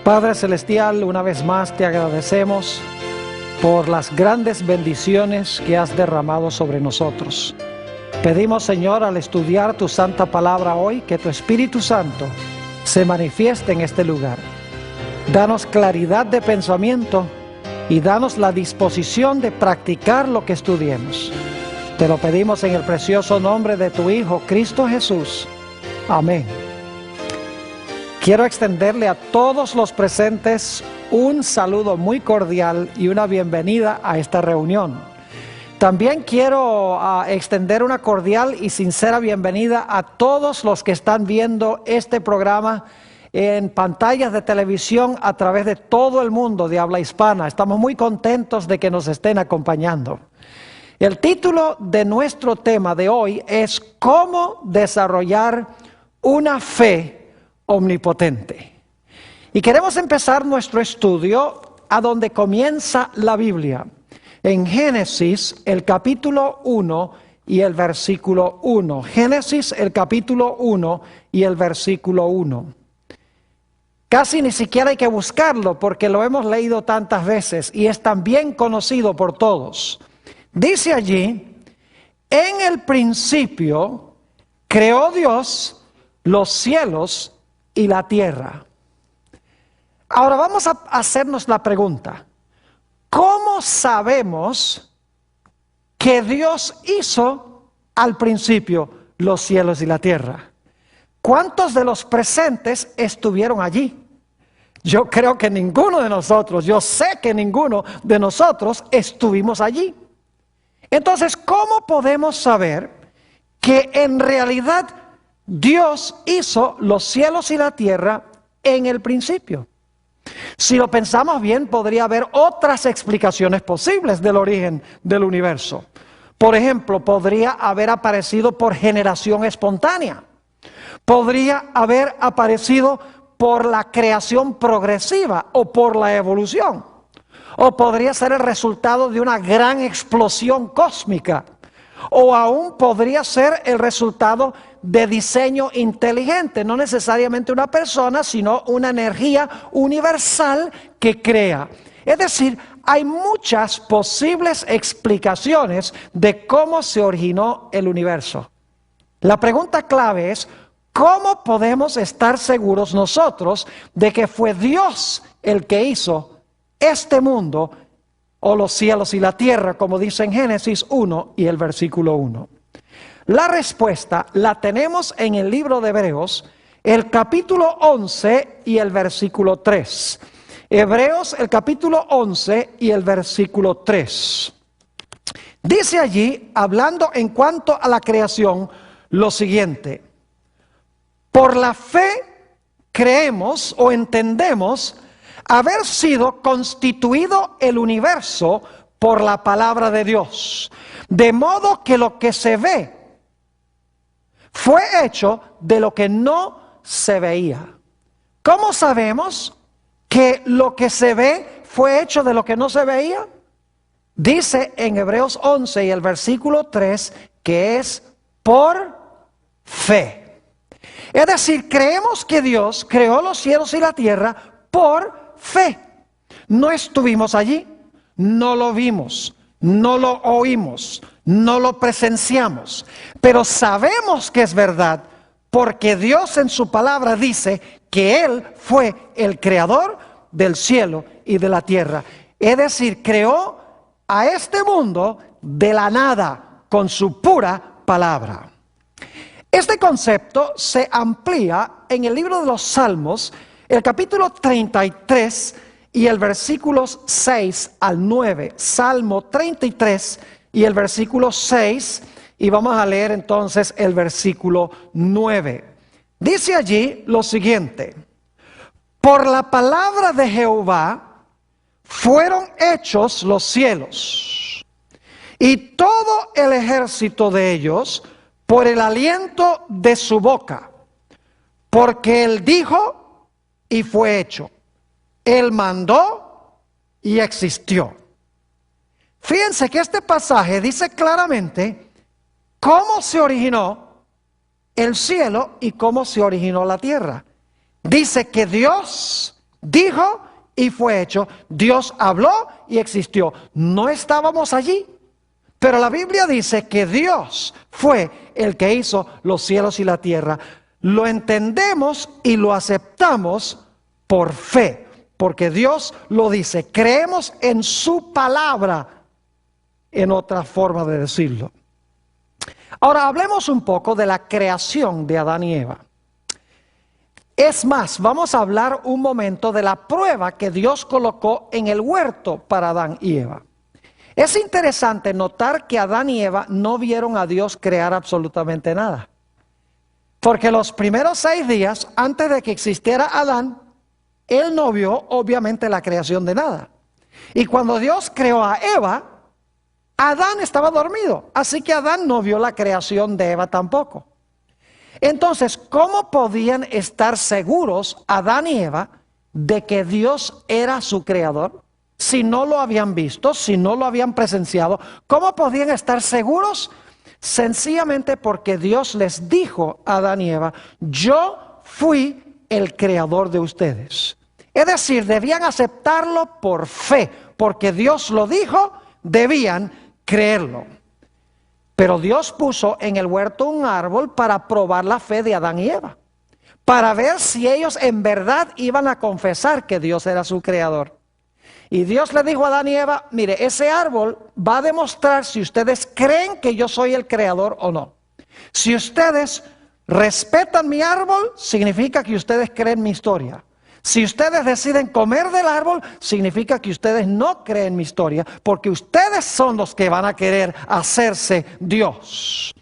Padre Celestial, una vez más te agradecemos por las grandes bendiciones que has derramado sobre nosotros. Pedimos, Señor, al estudiar tu santa palabra hoy, que tu Espíritu Santo se manifieste en este lugar. Danos claridad de pensamiento y danos la disposición de practicar lo que estudiemos. Te lo pedimos en el precioso nombre de tu Hijo, Cristo Jesús. Amén. Quiero extenderle a todos los presentes un saludo muy cordial y una bienvenida a esta reunión. También quiero extender una cordial y sincera bienvenida a todos los que están viendo este programa en pantallas de televisión a través de todo el mundo de habla hispana. Estamos muy contentos de que nos estén acompañando. El título de nuestro tema de hoy es ¿Cómo desarrollar una fe omnipotente? Y queremos empezar nuestro estudio a donde comienza la Biblia, en Génesis, el capítulo 1 y el versículo 1. Génesis, el capítulo 1 y el versículo 1. Casi ni siquiera hay que buscarlo porque lo hemos leído tantas veces y es tan bien conocido por todos. Dice allí, en el principio creó Dios los cielos y la tierra. Ahora vamos a hacernos la pregunta, ¿cómo sabemos que Dios hizo al principio los cielos y la tierra? ¿Cuántos de los presentes estuvieron allí? Yo creo que ninguno de nosotros, yo sé que ninguno de nosotros estuvimos allí. Entonces, ¿cómo podemos saber que en realidad Dios hizo los cielos y la tierra en el principio? Si lo pensamos bien, podría haber otras explicaciones posibles del origen del universo. Por ejemplo, podría haber aparecido por generación espontánea. Podría haber aparecido por la creación progresiva o por la evolución. O podría ser el resultado de una gran explosión cósmica. O aún podría ser el resultado de diseño inteligente, no necesariamente una persona, sino una energía universal que crea. Es decir, hay muchas posibles explicaciones de cómo se originó el universo. La pregunta clave es, ¿cómo podemos estar seguros nosotros de que fue Dios el que hizo este mundo o los cielos y la tierra, como dice en Génesis 1 y el versículo 1? La respuesta la tenemos en el libro de Hebreos, el capítulo 11 y el versículo 3. Hebreos, el capítulo 11 y el versículo 3. Dice allí, hablando en cuanto a la creación, lo siguiente: por la fe creemos o entendemos haber sido constituido el universo por la palabra de Dios, de modo que lo que se ve fue hecho de lo que no se veía. ¿Cómo sabemos que lo que se ve fue hecho de lo que no se veía? Dice en Hebreos 11 y el versículo 3 que es por fe. Es decir, creemos que Dios creó los cielos y la tierra por fe. No estuvimos allí, no lo vimos, no lo oímos, no lo presenciamos, pero sabemos que es verdad porque Dios en su palabra dice que Él fue el creador del cielo y de la tierra. Es decir, creó a este mundo de la nada con su pura palabra. Este concepto se amplía en el libro de los Salmos, el capítulo 33 y el versículos 6 al 9. Salmo 33 y el versículo 6, y vamos a leer entonces el versículo 9. Dice allí lo siguiente: por la palabra de Jehová fueron hechos los cielos, y todo el ejército de ellos por el aliento de su boca, porque Él dijo y fue hecho, Él mandó y existió. Fíjense que este pasaje dice claramente cómo se originó el cielo y cómo se originó la tierra. Dice que Dios dijo y fue hecho. Dios habló y existió. No estábamos allí, pero la Biblia dice que Dios fue el que hizo los cielos y la tierra. Lo entendemos y lo aceptamos por fe, porque Dios lo dice. Creemos en su palabra, en otra forma de decirlo. Ahora hablemos un poco de la creación de Adán y Eva. Es más, vamos a hablar un momento de la prueba que Dios colocó en el huerto para Adán y Eva. Es interesante notar que Adán y Eva no vieron a Dios crear absolutamente nada. Porque los primeros 6 días, antes de que existiera Adán, él no vio obviamente la creación de nada. Y cuando Dios creó a Eva, Adán estaba dormido. Así que Adán no vio la creación de Eva tampoco. Entonces, ¿cómo podían estar seguros Adán y Eva de que Dios era su creador? Si no lo habían visto, si no lo habían presenciado, ¿cómo podían estar seguros? Sencillamente porque Dios les dijo a Adán y Eva: yo fui el creador de ustedes. Es decir, debían aceptarlo por fe, porque Dios lo dijo, debían creerlo. Pero Dios puso en el huerto un árbol para probar la fe de Adán y Eva, para ver si ellos en verdad iban a confesar que Dios era su creador. Y Dios le dijo a Adán y Eva: mire, ese árbol va a demostrar si ustedes creen que yo soy el creador o no. Si ustedes respetan mi árbol, significa que ustedes creen mi historia. Si ustedes deciden comer del árbol, significa que ustedes no creen mi historia, porque ustedes son los que van a querer hacerse Dios.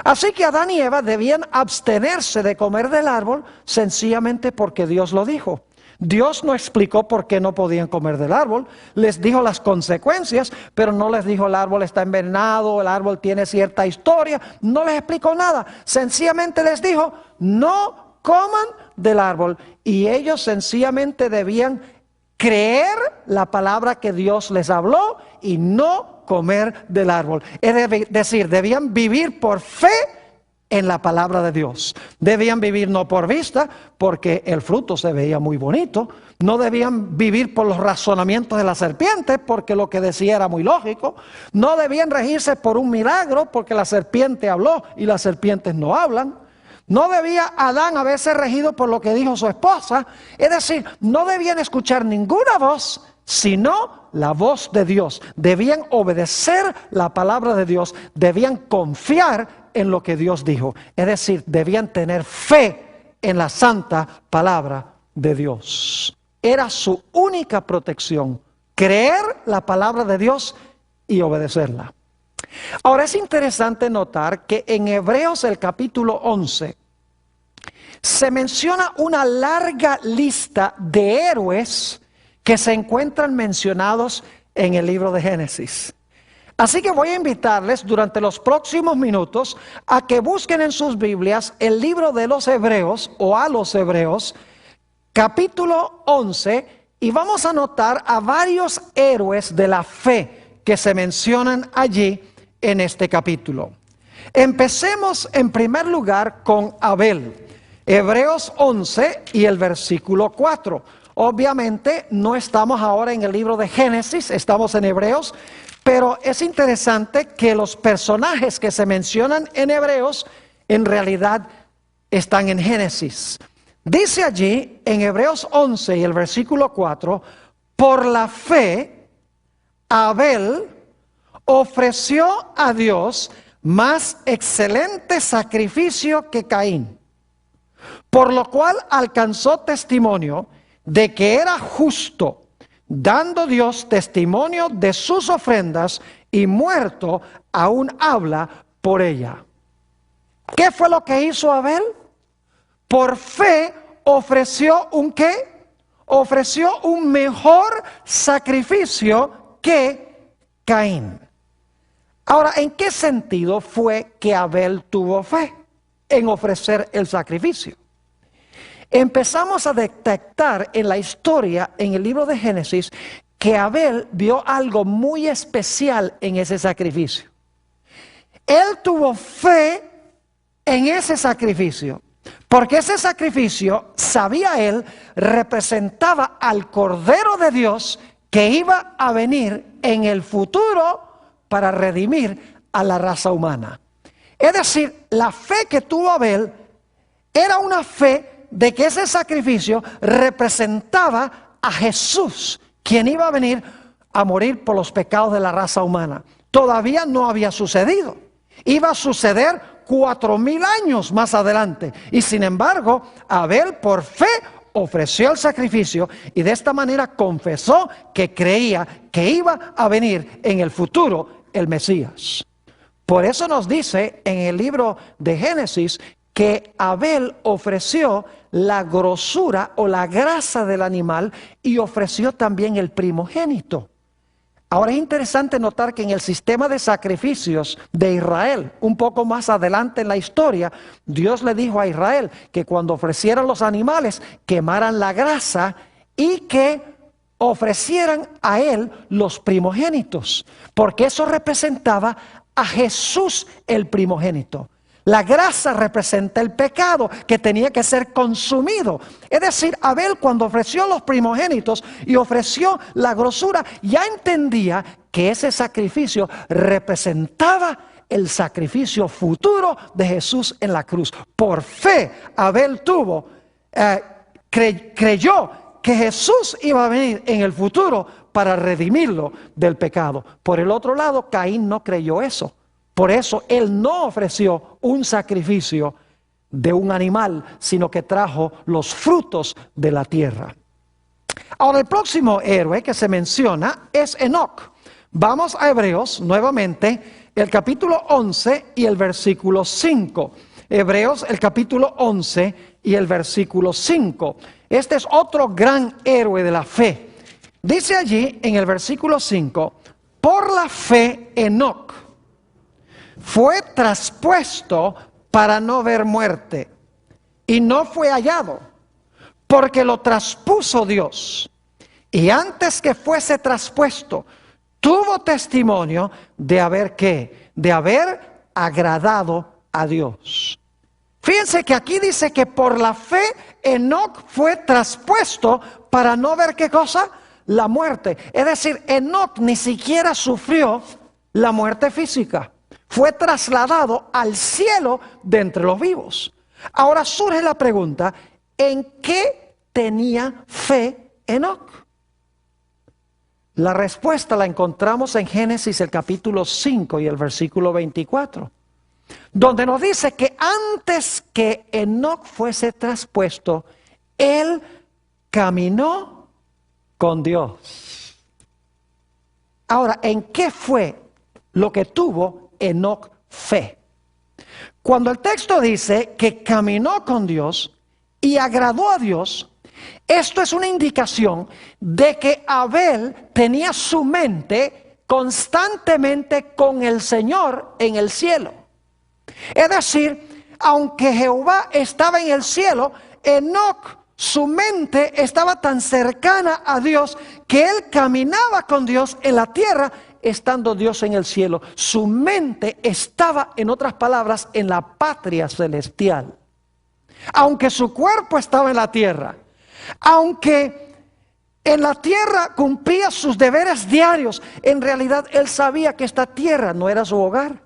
Así que Adán y Eva debían abstenerse de comer del árbol sencillamente porque Dios lo dijo. Dios no explicó por qué no podían comer del árbol, les dijo las consecuencias, pero no les dijo el árbol está envenenado, el árbol tiene cierta historia, no les explicó nada. Sencillamente les dijo: no coman del árbol. Y ellos sencillamente debían creer la palabra que Dios les habló y no comer del árbol. Es decir, debían vivir por fe en la palabra de Dios. Debían vivir no por vista, porque el fruto se veía muy bonito. No debían vivir por los razonamientos de la serpiente, porque lo que decía era muy lógico. No debían regirse por un milagro, porque la serpiente habló y las serpientes no hablan. No debía Adán haberse regido por lo que dijo su esposa. Es decir, no debían escuchar ninguna voz, sino la voz de Dios. Debían obedecer la palabra de Dios. Debían confiar en lo que Dios dijo. Es decir, debían tener fe en la santa palabra de Dios. Era su única protección: creer la palabra de Dios y obedecerla. Ahora es interesante notar que en Hebreos el capítulo 11 se menciona una larga lista de héroes que se encuentran mencionados en el libro de Génesis. Así que voy a invitarles durante los próximos minutos a que busquen en sus Biblias el libro de los Hebreos o a los Hebreos, capítulo 11, y vamos a notar a varios héroes de la fe que se mencionan allí en este capítulo. Empecemos en primer lugar con Abel. Hebreos 11 y el versículo 4. Obviamente no estamos ahora en el libro de Génesis, estamos en Hebreos, pero es interesante que los personajes que se mencionan en Hebreos en realidad están en Génesis. Dice allí en Hebreos 11 y el versículo 4: por la fe Abel ofreció a Dios más excelente sacrificio que Caín, por lo cual alcanzó testimonio de que era justo, dando Dios testimonio de sus ofrendas, y muerto aún habla por ella. ¿Qué fue lo que hizo Abel? Por fe ofreció ¿un qué? Ofreció un mejor sacrificio que Caín. Ahora, ¿en qué sentido fue que Abel tuvo fe en ofrecer el sacrificio? Empezamos a detectar en la historia, en el libro de Génesis, que Abel vio algo muy especial en ese sacrificio. Él tuvo fe en ese sacrificio. Porque ese sacrificio, sabía él, representaba al Cordero de Dios que iba a venir en el futuro para redimir a la raza humana. Es decir, la fe que tuvo Abel era una fe de que ese sacrificio representaba a Jesús, quien iba a venir a morir por los pecados de la raza humana. Todavía no había sucedido. Iba a suceder 4000 años más adelante. Y sin embargo, Abel por fe ofreció el sacrificio y de esta manera confesó que creía que iba a venir en el futuro el Mesías. Por eso nos dice en el libro de Génesis que Abel ofreció la grosura o la grasa del animal y ofreció también el primogénito. Ahora es interesante notar que en el sistema de sacrificios de Israel, un poco más adelante en la historia, Dios le dijo a Israel que cuando ofrecieran los animales, quemaran la grasa y que ofrecieran a él los primogénitos, porque eso representaba a Jesús el primogénito. La grasa representa el pecado que tenía que ser consumido. Es decir, Abel cuando ofreció los primogénitos y ofreció la grosura, ya entendía que ese sacrificio representaba el sacrificio futuro de Jesús en la cruz. Por fe, Abel creyó que Jesús iba a venir en el futuro para redimirlo del pecado. Por el otro lado, Caín no creyó eso. Por eso él no ofreció un sacrificio de un animal, sino que trajo los frutos de la tierra. Ahora el próximo héroe que se menciona es Enoc. Vamos a Hebreos nuevamente, el capítulo 11 y el versículo 5. Hebreos el capítulo 11 y el versículo 5. Este es otro gran héroe de la fe. Dice allí en el versículo 5, por la fe Enoc fue traspuesto para no ver muerte, y no fue hallado, porque lo traspuso Dios. Y antes que fuese traspuesto, tuvo testimonio de haber ¿qué? De haber agradado a Dios. Fíjense que aquí dice que por la fe Enoc fue traspuesto para no ver ¿qué cosa? La muerte. Es decir, Enoc ni siquiera sufrió la muerte física. Fue trasladado al cielo de entre los vivos. Ahora surge la pregunta, ¿en qué tenía fe Enoc? La respuesta la encontramos en Génesis el capítulo 5 y el versículo 24, donde nos dice que antes que Enoc fuese traspuesto, él caminó con Dios. Ahora, ¿en qué fue lo que tuvo Enoc fe? Cuando el texto dice que caminó con Dios y agradó a Dios, esto es una indicación de que Abel tenía su mente constantemente con el Señor en el cielo. Es decir, aunque Jehová estaba en el cielo, Enoc, su mente estaba tan cercana a Dios que él caminaba con Dios en la tierra, estando Dios en el cielo. Su mente estaba, en otras palabras, en la patria celestial. Aunque su cuerpo estaba en la tierra, aunque en la tierra cumplía sus deberes diarios, en realidad él sabía que esta tierra no era su hogar.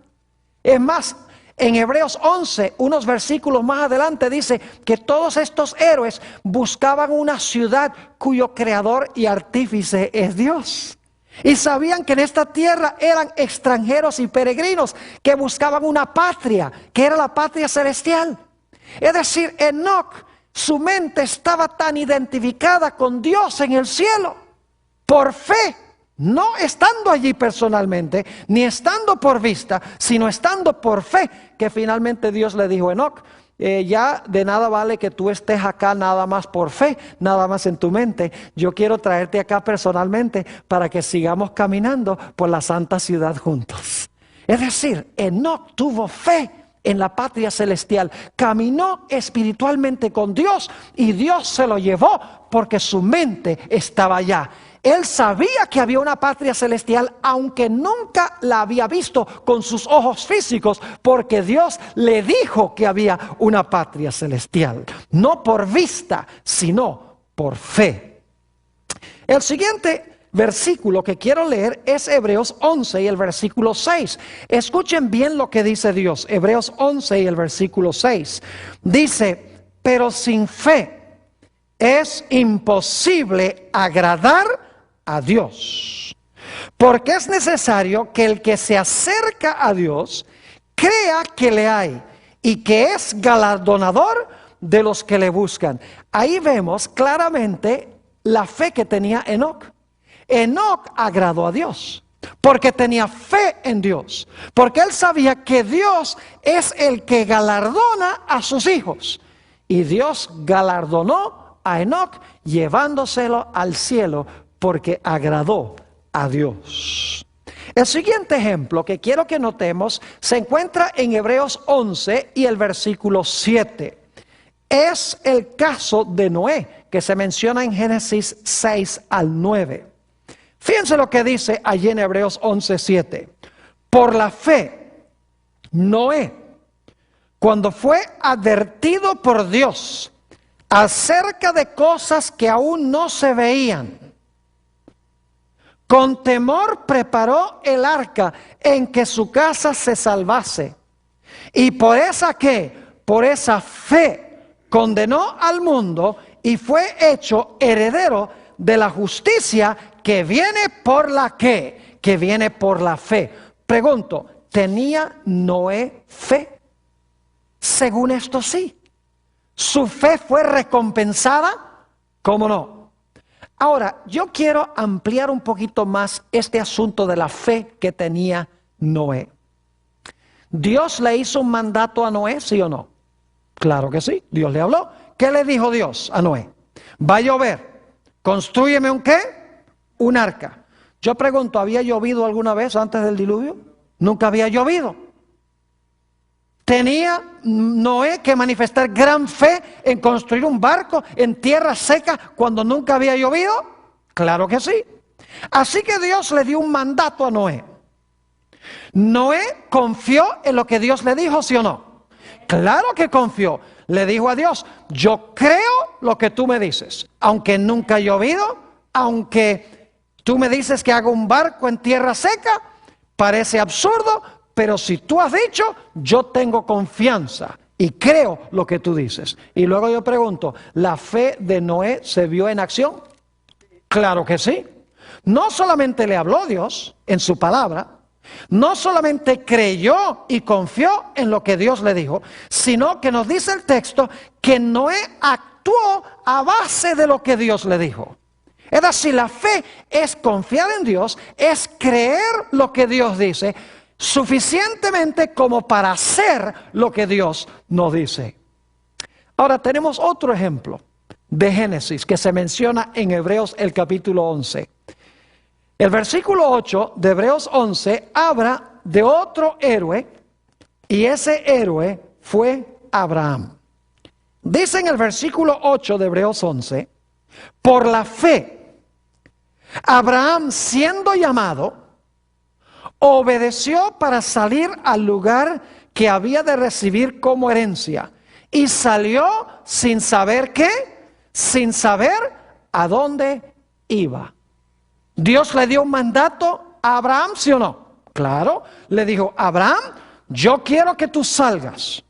Es más, en Hebreos 11, unos versículos más adelante, dice que todos estos héroes buscaban una ciudad cuyo creador y artífice es Dios. Y sabían que en esta tierra eran extranjeros y peregrinos que buscaban una patria, que era la patria celestial. Es decir, Enoc, su mente estaba tan identificada con Dios en el cielo, por fe, no estando allí personalmente, ni estando por vista, sino estando por fe, que finalmente Dios le dijo a Enoc, ya de nada vale que tú estés acá nada más por fe, nada más en tu mente. Yo quiero traerte acá personalmente para que sigamos caminando por la santa ciudad juntos. Es decir, Enoc tuvo fe en la patria celestial. Caminó espiritualmente con Dios y Dios se lo llevó porque su mente estaba allá. Él sabía que había una patria celestial, aunque nunca la había visto con sus ojos físicos, porque Dios le dijo que había una patria celestial. No por vista, sino por fe. El siguiente versículo que quiero leer es Hebreos 11 y el versículo 6. Escuchen bien lo que dice Dios. Hebreos 11 y el versículo 6. Dice, pero sin fe es imposible agradar a Dios, porque es necesario que el que se acerca a Dios crea que le hay y que es galardonador de los que le buscan. Ahí vemos claramente la fe que tenía Enoc. Enoc agradó a Dios porque tenía fe en Dios, porque él sabía que Dios es el que galardona a sus hijos, y Dios galardonó a Enoc llevándoselo al cielo porque agradó a Dios. El siguiente ejemplo que quiero que notemos se encuentra en Hebreos 11 y el versículo 7. Es el caso de Noé, que se menciona en Génesis 6 al 9. Fíjense lo que dice allí en Hebreos 11, 7. Por la fe, Noé, cuando fue advertido por Dios acerca de cosas que aún no se veían, con temor preparó el arca en que su casa se salvase. Y por esa fe condenó al mundo y fue hecho heredero de la justicia que viene por la ¿qué? Que viene por la fe. Pregunto, ¿tenía Noé fe? Según esto sí. ¿Su fe fue recompensada? ¿Cómo no? Ahora, yo quiero ampliar un poquito más este asunto de la fe que tenía Noé. ¿Dios le hizo un mandato a Noé, sí o no? Claro que sí, Dios le habló. ¿Qué le dijo Dios a Noé? Va a llover, constrúyeme un ¿qué? Un arca. Yo pregunto, ¿había llovido alguna vez antes del diluvio? Nunca había llovido. ¿Tenía Noé que manifestar gran fe en construir un barco en tierra seca cuando nunca había llovido? Claro que sí. Así que Dios le dio un mandato a Noé. Noé confió en lo que Dios le dijo, ¿sí o no? Claro que confió. Le dijo a Dios, yo creo lo que tú me dices, aunque nunca ha llovido, aunque tú me dices que haga un barco en tierra seca, parece absurdo, pero si tú has dicho, yo tengo confianza y creo lo que tú dices. Y luego yo pregunto, ¿la fe de Noé se vio en acción? Claro que sí. No solamente le habló Dios en su palabra, no solamente creyó y confió en lo que Dios le dijo, sino que nos dice el texto que Noé actuó a base de lo que Dios le dijo. Es decir, la fe es confiar en Dios, es creer lo que Dios dice, suficientemente como para hacer lo que Dios nos dice. Ahora tenemos otro ejemplo de Génesis que se menciona en Hebreos el capítulo 11. El versículo 8 de Hebreos 11 habla de otro héroe y ese héroe fue Abraham. Dice en el versículo 8 de Hebreos 11, por la fe, Abraham siendo llamado, obedeció para salir al lugar que había de recibir como herencia y salió sin saber qué, sin saber a dónde iba. Dios le dio un mandato a Abraham, ¿sí o no? Claro, le dijo, Abraham, yo quiero que tú salgas.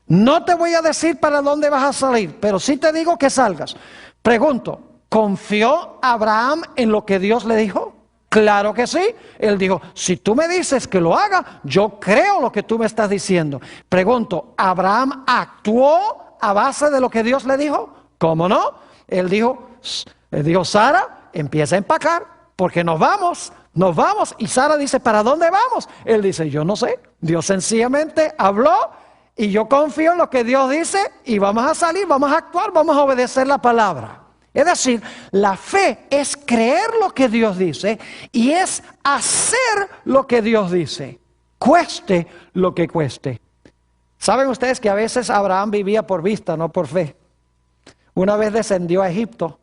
No te voy a decir para dónde vas a salir, pero sí te digo que salgas. Pregunto, ¿confió Abraham en lo que Dios le dijo? Claro que sí. Él dijo, si tú me dices que lo haga, yo creo lo que tú me estás diciendo. Pregunto, ¿Abraham actuó a base de lo que Dios le dijo? ¿Cómo no? Él dijo, Sara, empieza a empacar, porque nos vamos. Y Sara dice, ¿para dónde vamos? Él dice, yo no sé. Dios sencillamente habló y yo confío en lo que Dios dice y vamos a salir, vamos a actuar, vamos a obedecer la palabra. Es decir, la fe es creer lo que Dios dice y es hacer lo que Dios dice, cueste lo que cueste. Saben ustedes que a veces Abraham vivía por vista, no por fe. Una vez descendió a Egipto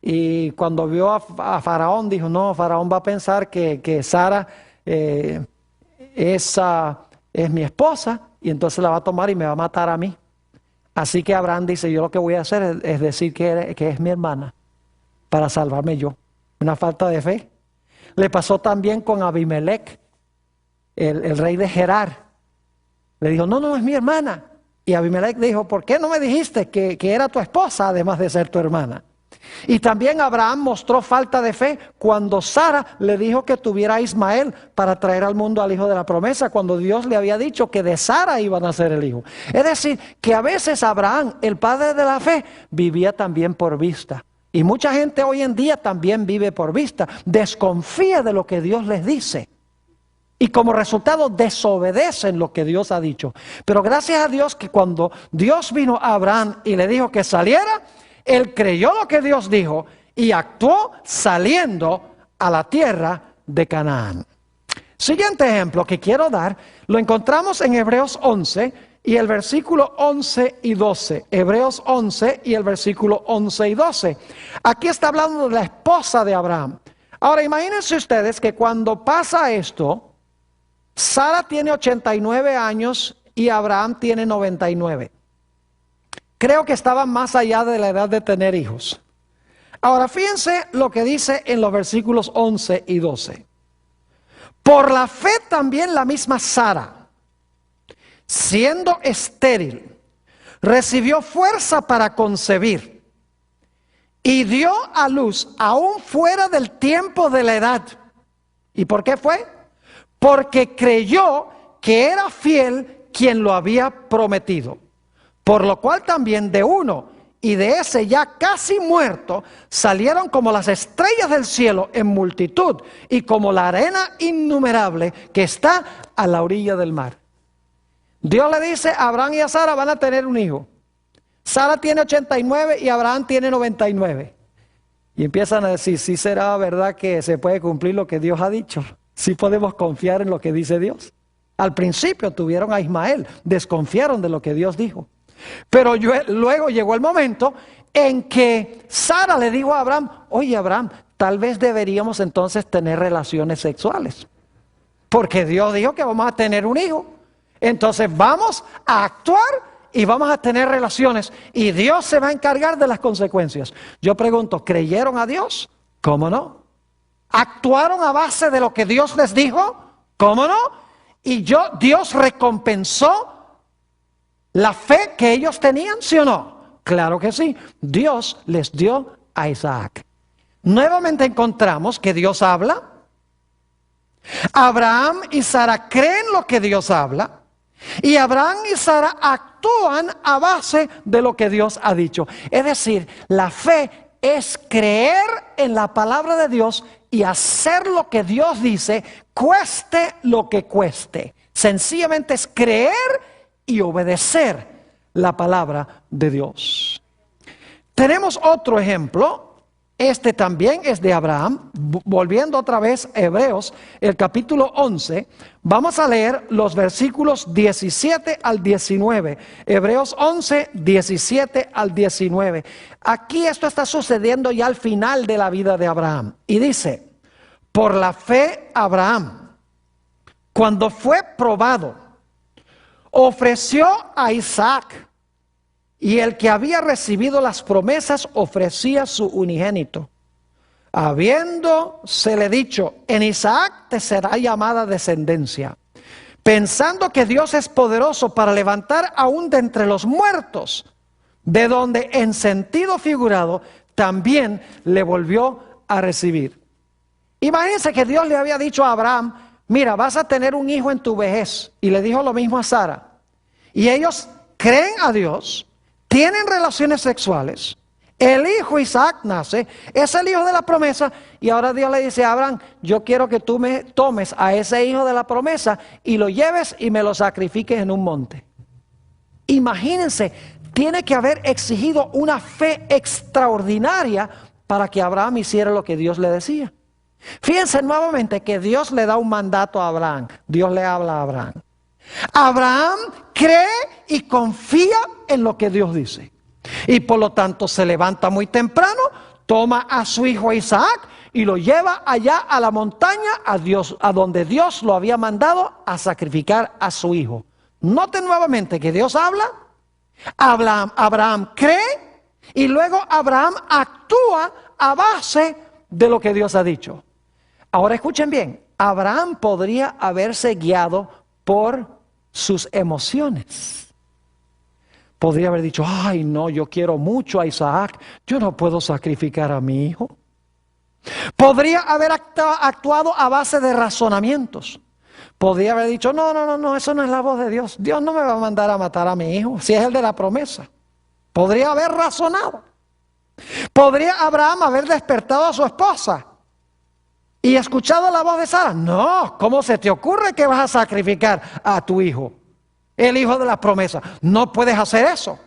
y cuando vio a Faraón dijo, no, Faraón va a pensar que Sara es mi esposa y entonces la va a tomar y me va a matar a mí. Así que Abraham dice, yo lo que voy a hacer es decir que es mi hermana para salvarme yo. Una falta de fe. Le pasó también con Abimelech, el rey de Gerar. Le dijo, no, es mi hermana. Y Abimelech dijo, ¿por qué no me dijiste que era tu esposa, además de ser tu hermana? Y también Abraham mostró falta de fe cuando Sara le dijo que tuviera a Ismael para traer al mundo al hijo de la promesa, cuando Dios le había dicho que de Sara iba a nacer el hijo. Es decir, que a veces Abraham, el padre de la fe, vivía también por vista. Y mucha gente hoy en día también vive por vista, desconfía de lo que Dios les dice. Y como resultado desobedecen lo que Dios ha dicho. Pero gracias a Dios que cuando Dios vino a Abraham y le dijo que saliera, él creyó lo que Dios dijo y actuó saliendo a la tierra de Canaán. Siguiente ejemplo que quiero dar, lo encontramos en Hebreos 11 y el versículo 11 y 12. Hebreos 11 y el versículo 11 y 12. Aquí está hablando de la esposa de Abraham. Ahora imagínense ustedes que cuando pasa esto, Sara tiene 89 años y Abraham tiene 99. Creo que estaban más allá de la edad de tener hijos. Ahora fíjense lo que dice en los versículos 11 y 12. Por la fe también la misma Sara, siendo estéril, recibió fuerza para concebir y dio a luz aún fuera del tiempo de la edad. ¿Y por qué fue? Porque creyó que era fiel quien lo había prometido. Por lo cual también de uno y de ese ya casi muerto salieron como las estrellas del cielo en multitud y como la arena innumerable que está a la orilla del mar. Dios le dice a Abraham y a Sara van a tener un hijo. Sara tiene 89 y Abraham tiene 99. Y empiezan a decir, ¿sí será verdad que se puede cumplir lo que Dios ha dicho? ¿Sí podemos confiar en lo que dice Dios? Al principio tuvieron a Ismael, desconfiaron de lo que Dios dijo. Pero luego llegó el momento en que Sara le dijo a Abraham, oye Abraham, tal vez deberíamos entonces tener relaciones sexuales. Porque Dios dijo que vamos a tener un hijo. Entonces vamos a actuar y vamos a tener relaciones. Y Dios se va a encargar de las consecuencias. Yo pregunto, ¿creyeron a Dios? ¿Cómo no? ¿Actuaron a base de lo que Dios les dijo? ¿Cómo no? Y Dios recompensó la fe que ellos tenían, ¿sí o no? Claro que sí. Dios les dio a Isaac. Nuevamente encontramos que Dios habla. Abraham y Sara creen lo que Dios habla. Y Abraham y Sara actúan a base de lo que Dios ha dicho. Es decir, la fe es creer en la palabra de Dios y hacer lo que Dios dice, cueste lo que cueste. Sencillamente es creer y obedecer la palabra de Dios. Tenemos otro ejemplo. Este también es de Abraham. Volviendo otra vez a Hebreos, el capítulo 11, vamos a leer los versículos 17 al 19. Hebreos 11, 17 al 19. Aquí esto está sucediendo ya al final de la vida de Abraham. Y dice, por la fe Abraham, cuando fue probado, ofreció a Isaac. Y el que había recibido las promesas ofrecía su unigénito, habiéndosele dicho, en Isaac te será llamada descendencia, pensando que Dios es poderoso para levantar aún de entre los muertos, de donde en sentido figurado también le volvió a recibir. Imagínense que Dios le había dicho a Abraham, mira, vas a tener un hijo en tu vejez, y le dijo lo mismo a Sara, y ellos creen a Dios, tienen relaciones sexuales, el hijo Isaac nace, es el hijo de la promesa, y ahora Dios le dice a Abraham, yo quiero que tú me tomes a ese hijo de la promesa y lo lleves y me lo sacrifiques en un monte. Imagínense, tiene que haber exigido una fe extraordinaria para que Abraham hiciera lo que Dios le decía. Fíjense nuevamente que Dios le da un mandato a Abraham, Dios le habla a Abraham. Abraham cree y confía en lo que Dios dice. Y por lo tanto se levanta muy temprano, toma a su hijo Isaac y lo lleva allá a la montaña, a donde Dios lo había mandado a sacrificar a su hijo. Noten nuevamente que Dios habla, Abraham cree y luego Abraham actúa a base de lo que Dios ha dicho. Ahora escuchen bien, Abraham podría haberse guiado por sus emociones. Podría haber dicho, ay no, yo quiero mucho a Isaac, yo no puedo sacrificar a mi hijo. Podría haber actuado a base de razonamientos. Podría haber dicho, no, eso no es la voz de Dios. Dios no me va a mandar a matar a mi hijo, si es el de la promesa. Podría haber razonado. Podría Abraham haber despertado a su esposa y escuchado la voz de Sara. No, ¿cómo se te ocurre que vas a sacrificar a tu hijo? El hijo de la promesa. No puedes hacer eso.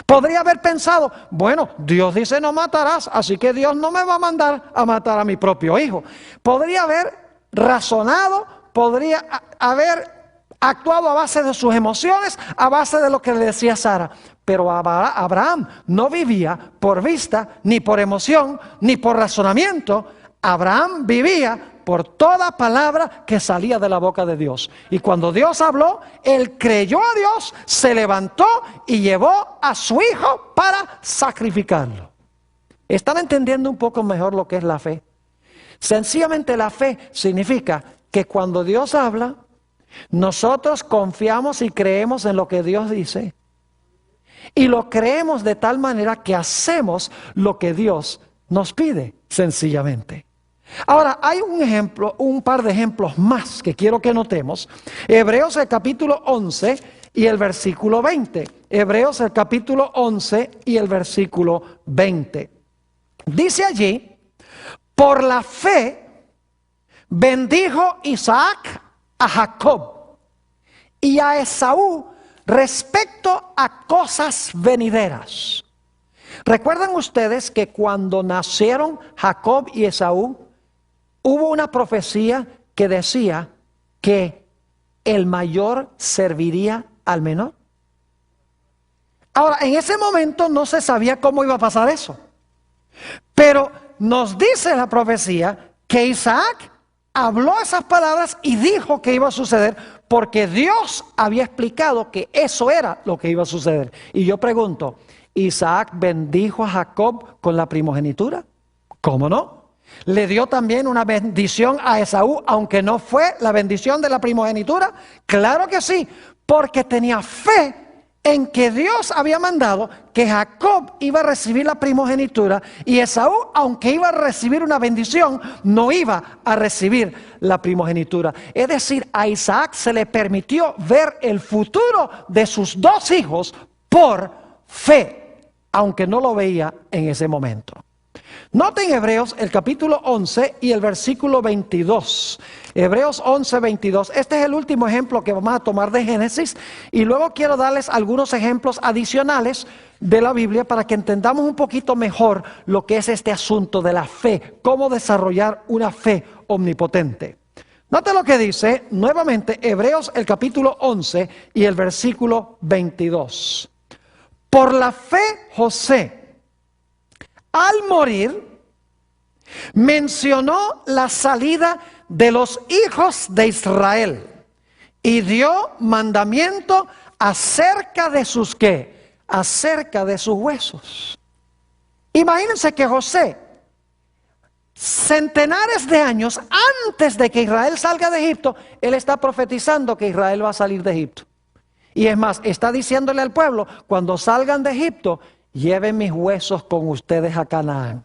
Podría haber pensado, bueno, Dios dice no matarás, así que Dios no me va a mandar a matar a mi propio hijo. Podría haber razonado, podría haber actuado a base de sus emociones, a base de lo que le decía Sara. Pero Abraham no vivía por vista, ni por emoción, ni por razonamiento. Abraham vivía por toda palabra que salía de la boca de Dios. Y cuando Dios habló, él creyó a Dios, se levantó y llevó a su hijo para sacrificarlo. ¿Están entendiendo un poco mejor lo que es la fe? Sencillamente la fe significa que cuando Dios habla, nosotros confiamos y creemos en lo que Dios dice. Y lo creemos de tal manera que hacemos lo que Dios nos pide, sencillamente. Ahora, hay un par de ejemplos más que quiero que notemos. Hebreos el capítulo 11 y el versículo 20. Hebreos el capítulo 11 y el versículo 20. Dice allí, por la fe bendijo Isaac a Jacob y a Esaú respecto a cosas venideras. ¿Recuerdan ustedes que cuando nacieron Jacob y Esaú, hubo una profecía que decía que el mayor serviría al menor? Ahora, en ese momento no se sabía cómo iba a pasar eso. Pero nos dice la profecía que Isaac habló esas palabras y dijo que iba a suceder porque Dios había explicado que eso era lo que iba a suceder. Y yo pregunto, ¿Isaac bendijo a Jacob con la primogenitura? ¿Cómo no? ¿Le dio también una bendición a Esaú, aunque no fue la bendición de la primogenitura? Claro que sí, porque tenía fe en que Dios había mandado que Jacob iba a recibir la primogenitura y Esaú, aunque iba a recibir una bendición, no iba a recibir la primogenitura. Es decir, a Isaac se le permitió ver el futuro de sus dos hijos por fe, aunque no lo veía en ese momento. Noten Hebreos el capítulo 11 y el versículo 22. Hebreos 11, 22. Este es el último ejemplo que vamos a tomar de Génesis. Y luego quiero darles algunos ejemplos adicionales de la Biblia para que entendamos un poquito mejor lo que es este asunto de la fe. Cómo desarrollar una fe omnipotente. Noten lo que dice nuevamente Hebreos el capítulo 11 y el versículo 22. Por la fe José, al morir, mencionó la salida de los hijos de Israel y dio mandamiento acerca de sus ¿qué? Acerca de sus huesos. Imagínense que José, centenares de años antes de que Israel salga de Egipto, él está profetizando que Israel va a salir de Egipto. Y es más, está diciéndole al pueblo, cuando salgan de Egipto, lleven mis huesos con ustedes a Canaán.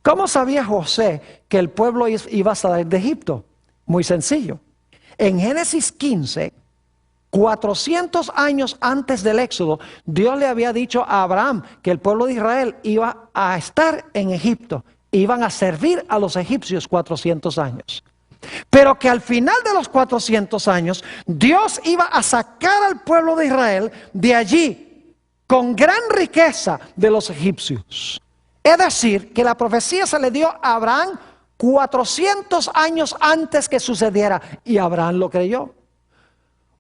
¿Cómo sabía José que el pueblo iba a salir de Egipto? Muy sencillo. En Génesis 15, 400 años antes del Éxodo, Dios le había dicho a Abraham que el pueblo de Israel iba a estar en Egipto. Iban a servir a los egipcios 400 años. Pero que al final de los 400 años, Dios iba a sacar al pueblo de Israel de allí con gran riqueza de los egipcios. Es decir, que la profecía se le dio a Abraham 400 años antes que sucediera y Abraham lo creyó.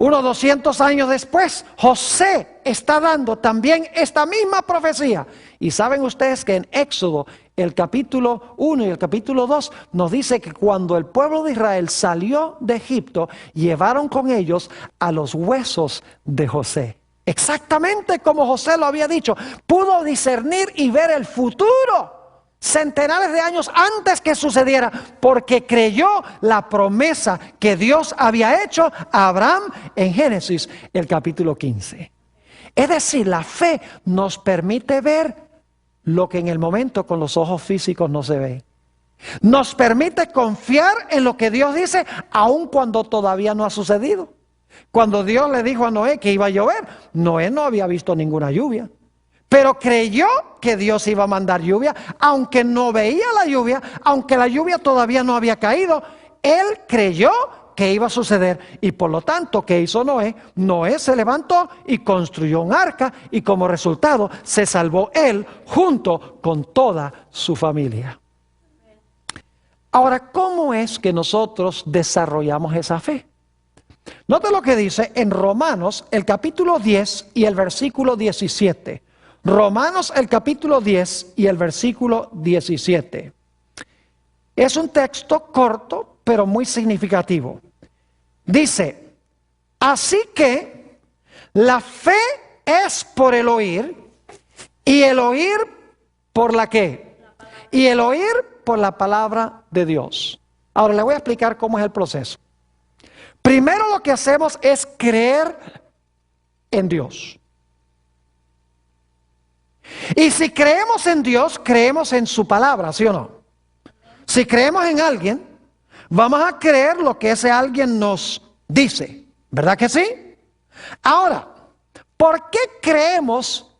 Unos 200 años después, José está dando también esta misma profecía. Y saben ustedes que en Éxodo, el capítulo 1 y el capítulo 2, nos dice que cuando el pueblo de Israel salió de Egipto, llevaron con ellos a los huesos de José. Exactamente como José lo había dicho, pudo discernir y ver el futuro centenares de años antes que sucediera, porque creyó la promesa que Dios había hecho a Abraham en Génesis, el capítulo 15. Es decir, la fe nos permite ver lo que en el momento con los ojos físicos no se ve. Nos permite confiar en lo que Dios dice, aun cuando todavía no ha sucedido. Cuando Dios le dijo a Noé que iba a llover, Noé no había visto ninguna lluvia. Pero creyó que Dios iba a mandar lluvia, aunque no veía la lluvia, aunque la lluvia todavía no había caído. Él creyó que iba a suceder y por lo tanto, ¿qué hizo Noé? Noé se levantó y construyó un arca y como resultado se salvó él junto con toda su familia. Ahora, ¿cómo es que nosotros desarrollamos esa fe? Note lo que dice en Romanos, el capítulo 10 y el versículo 17. Romanos, el capítulo 10 y el versículo 17. Es un texto corto, pero muy significativo. Dice, así que la fe es por el oír, y el oír por la ¿qué? Y el oír por la palabra de Dios. Ahora le voy a explicar cómo es el proceso. Primero lo que hacemos es creer en Dios. Y si creemos en Dios, creemos en su palabra, ¿sí o no? Si creemos en alguien, vamos a creer lo que ese alguien nos dice, ¿verdad que sí? Ahora, ¿por qué creemos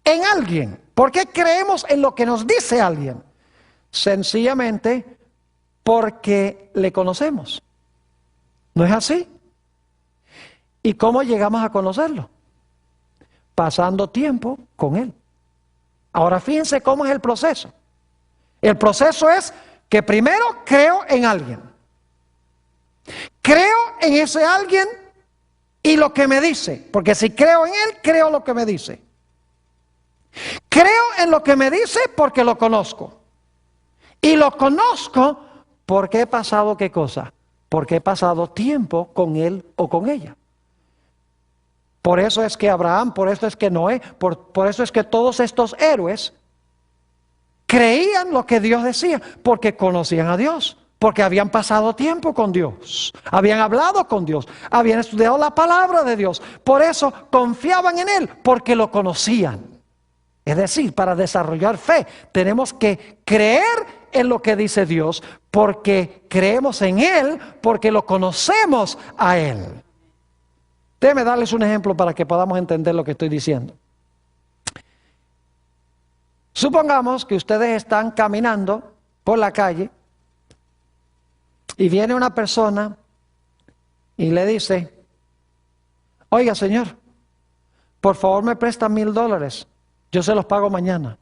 en alguien? ¿Por qué creemos en lo que nos dice alguien? Sencillamente porque le conocemos. ¿No es así? ¿Y cómo llegamos a conocerlo? Pasando tiempo con él. Ahora fíjense cómo es el proceso. El proceso es que primero creo en alguien. Creo en ese alguien y lo que me dice. Porque si creo en él, creo lo que me dice. Creo en lo que me dice porque lo conozco. Y lo conozco porque he pasado ¿qué cosa? Porque he pasado tiempo con él o con ella. Por eso es que Abraham, por eso es que Noé, por eso es que todos estos héroes creían lo que Dios decía, porque conocían a Dios, porque habían pasado tiempo con Dios, habían hablado con Dios, habían estudiado la palabra de Dios, por eso confiaban en Él, porque lo conocían. Es decir, para desarrollar fe tenemos que creer en lo que dice Dios, porque creemos en Él, porque lo conocemos a Él. Déjenme darles un ejemplo para que podamos entender lo que estoy diciendo. Supongamos que ustedes están caminando por la calle y viene una persona y le dice, oiga señor, por favor me presta $1,000, yo se los pago mañana.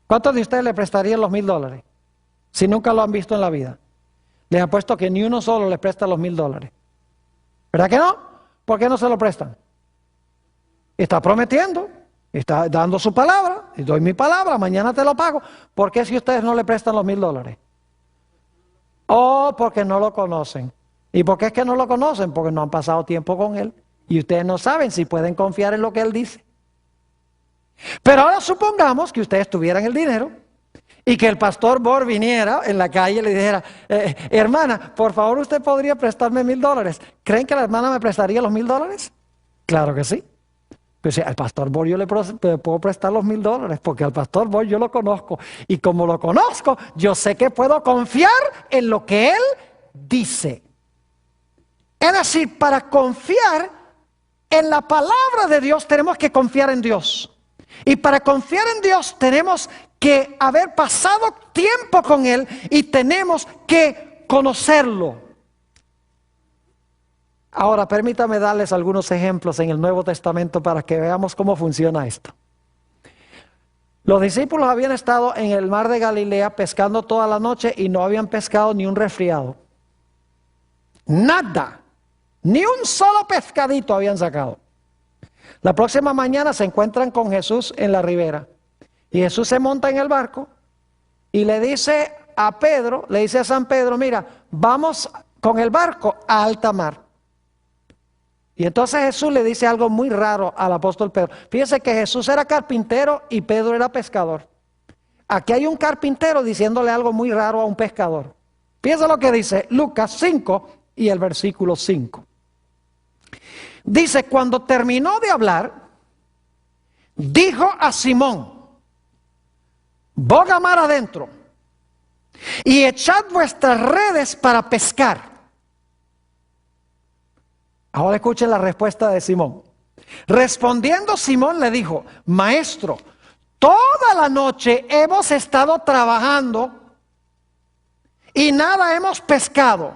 ¿Cuántos de ustedes le prestarían los $1,000 si nunca lo han visto en la vida? Les apuesto que ni uno solo le presta los $1,000. ¿Verdad que no? ¿Por qué no se lo prestan? Está prometiendo, está dando su palabra, y doy mi palabra, mañana te lo pago. ¿Por qué si ustedes no le prestan los $1,000? Oh, porque no lo conocen. ¿Y por qué es que no lo conocen? Porque no han pasado tiempo con él. Y ustedes no saben si pueden confiar en lo que él dice. Pero ahora supongamos que ustedes tuvieran el dinero y que el pastor Bor viniera en la calle y le dijera, hermana, por favor usted podría prestarme $1,000. ¿Creen que la hermana me prestaría los $1,000? Claro que sí. Pues al pastor Bor yo le puedo prestar los $1,000 porque al pastor Bor yo lo conozco. Y como lo conozco, yo sé que puedo confiar en lo que él dice. Es decir, para confiar en la palabra de Dios tenemos que confiar en Dios. Y para confiar en Dios tenemos que haber pasado tiempo con Él y tenemos que conocerlo. Ahora, permítame darles algunos ejemplos en el Nuevo Testamento para que veamos cómo funciona esto. Los discípulos habían estado en el mar de Galilea pescando toda la noche y no habían pescado ni un resfriado. Nada. Ni un solo pescadito habían sacado. La próxima mañana se encuentran con Jesús en la ribera. Y Jesús se monta en el barco y le dice a Pedro, le dice a San Pedro, mira, vamos con el barco a alta mar. Y entonces Jesús le dice algo muy raro al apóstol Pedro. Fíjense que Jesús era carpintero y Pedro era pescador. Aquí hay un carpintero diciéndole algo muy raro a un pescador. Fíjense lo que dice Lucas 5 y el versículo 5. Dice, cuando terminó de hablar, dijo a Simón, boga mar adentro y echad vuestras redes para pescar. Ahora escuchen la respuesta de Simón. Respondiendo Simón le dijo, maestro, toda la noche hemos estado trabajando y nada hemos pescado.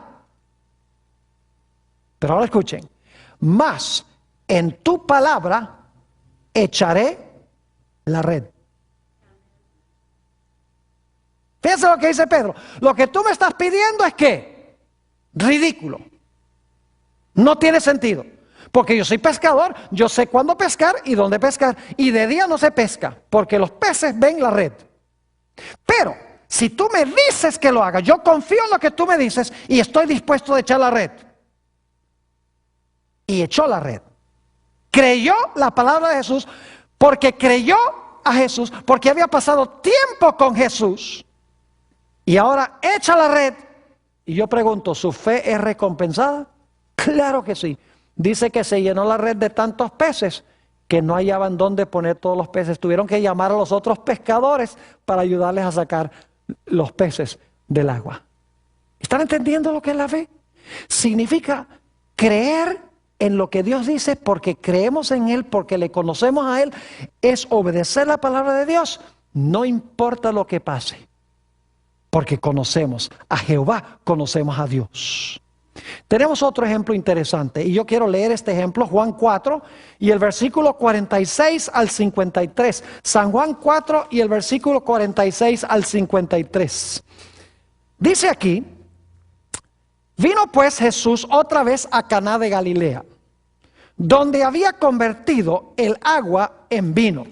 Pero ahora escuchen, mas en tu palabra echaré la red. Fíjense lo que dice Pedro. Lo que tú me estás pidiendo es que ridículo. No tiene sentido. Porque yo soy pescador, yo sé cuándo pescar y dónde pescar. Y de día no se pesca, porque los peces ven la red. Pero si tú me dices que lo haga, yo confío en lo que tú me dices y estoy dispuesto a echar la red. Y echó la red. Creyó la palabra de Jesús, porque creyó a Jesús, porque había pasado tiempo con Jesús. Y ahora echa la red. Y yo pregunto, ¿su fe es recompensada? Claro que sí. Dice que se llenó la red de tantos peces que no hallaban dónde poner todos los peces. Tuvieron que llamar a los otros pescadores para ayudarles a sacar los peces del agua. ¿Están entendiendo lo que es la fe? Significa creer en lo que Dios dice porque creemos en Él, porque le conocemos a Él. Es obedecer la palabra de Dios, no importa lo que pase. Porque conocemos a Jehová, conocemos a Dios. Tenemos otro ejemplo interesante y yo quiero leer este ejemplo, Juan 4 y el versículo 46 al 53. San Juan 4 y el versículo 46 al 53. Dice aquí, vino pues Jesús otra vez a Caná de Galilea, donde había convertido el agua en vino.